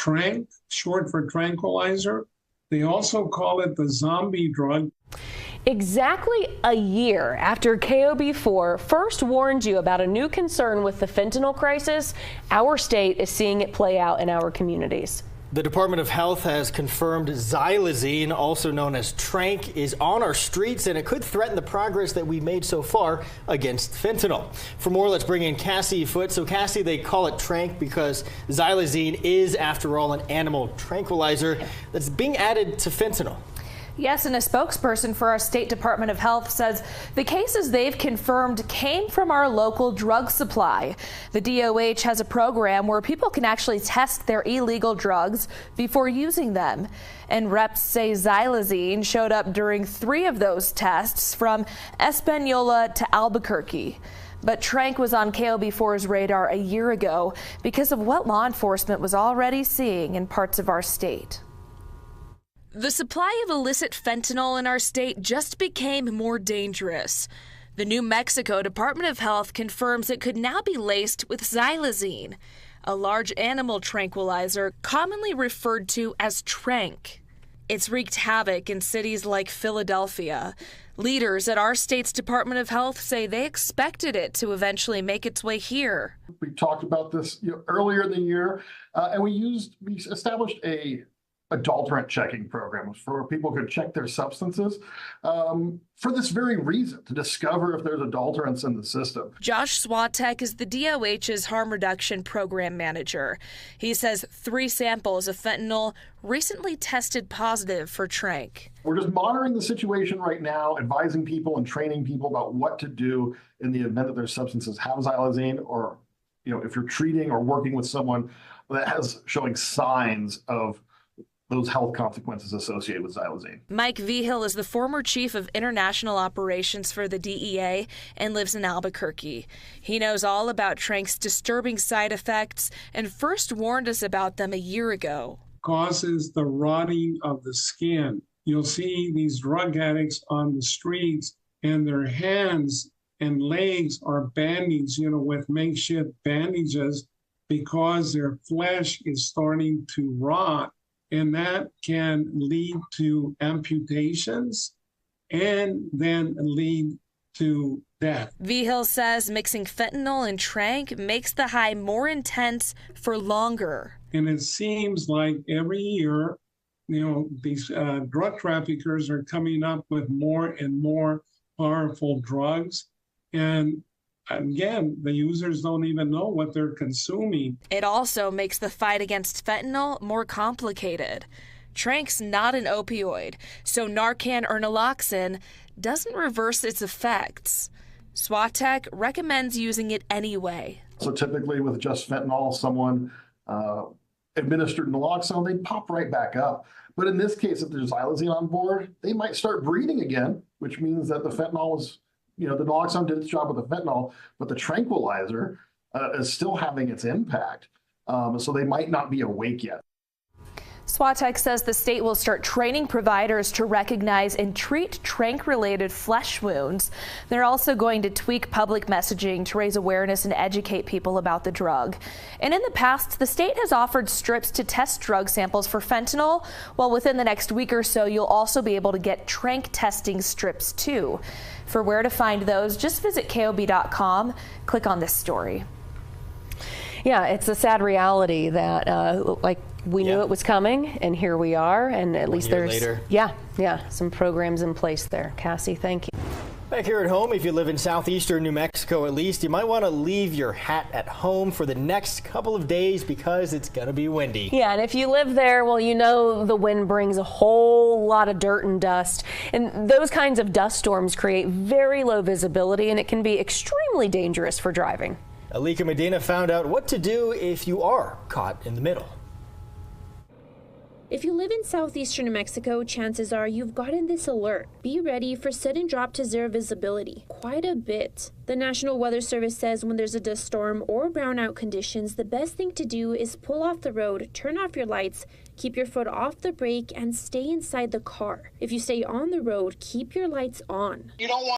tranq, short for tranquilizer. They also call it the zombie drug. Exactly a year after KOB4 first warned you about a new concern with the fentanyl crisis, our state is seeing it play out in our communities. The Department of Health has confirmed xylazine, also known as tranq, is on our streets, and it could threaten the progress that we made so far against fentanyl. For more, let's bring in Cassie Foote. So, Cassie, they call it tranq because xylazine is, after all, an animal tranquilizer that's being added to fentanyl. Yes, and a spokesperson for our State Department of Health says the cases they've confirmed came from our local drug supply. The DOH has a program where people can actually test their illegal drugs before using them. And reps say xylazine showed up during 3 of those tests from Espanola to Albuquerque. But tranq was on KOB4's radar a year ago because of what law enforcement was already seeing in parts of our state. The supply of illicit fentanyl in our state just became more dangerous. The New Mexico Department of Health confirms it could now be laced with xylazine, a large animal tranquilizer commonly referred to as tranq. It's wreaked havoc in cities like Philadelphia. Leaders at our state's Department of Health say they expected it to eventually make its way here. We talked about this earlier in the year, and we established a adulterant checking program for people could check their substances for this very reason, to discover if there's adulterants in the system. Josh Swatek is the DOH's harm reduction program manager. He says 3 samples of fentanyl recently tested positive for tranq. We're just monitoring the situation right now, advising people and training people about what to do in the event that their substances have xylazine, or if you're treating or working with someone that has showing signs of those health consequences associated with xylazine. Mike Vigil is the former chief of international operations for the DEA and lives in Albuquerque. He knows all about tranq's disturbing side effects and first warned us about them a year ago. Causes the rotting of the skin. You'll see these drug addicts on the streets and their hands and legs are bandaged, with makeshift bandages because their flesh is starting to rot. And that can lead to amputations and then lead to death. Vigil says mixing fentanyl and tranq makes the high more intense for longer. And it seems like every year, these drug traffickers are coming up with more and more powerful drugs. And again, the users don't even know what they're consuming. It also makes the fight against fentanyl more complicated. Tranq's not an opioid, so Narcan or naloxone doesn't reverse its effects. Swatek recommends using it anyway. So typically with just fentanyl, someone administered naloxone, they pop right back up. But in this case, if there's xylazine on board, they might start breathing again, which means that the fentanyl was the naloxone did its job with the fentanyl, but the tranquilizer is still having its impact. So they might not be awake yet. Swatek says the state will start training providers to recognize and treat tranq-related flesh wounds. They're also going to tweak public messaging to raise awareness and educate people about the drug. And in the past, the state has offered strips to test drug samples for fentanyl. Well, within the next week or so, you'll also be able to get tranq testing strips too. For where to find those, just visit KOB.com, click on this story. Yeah, it's a sad reality that we knew it was coming, and here we are, and at least there's later. some programs in place there. Cassie, thank you. Back here at home, if you live in southeastern New Mexico at least, you might want to leave your hat at home for the next couple of days because it's going to be windy. Yeah, and if you live there, well, the wind brings a whole lot of dirt and dust, and those kinds of dust storms create very low visibility, and it can be extremely dangerous for driving. Alika Medina found out what to do if you are caught in the middle. If you live in southeastern New Mexico, chances are you've gotten this alert. Be ready for sudden drop to zero visibility, quite a bit. The National Weather Service says when there's a dust storm or brownout conditions, the best thing to do is pull off the road, turn off your lights, keep your foot off the brake, and stay inside the car. If you stay on the road, keep your lights on. You don't want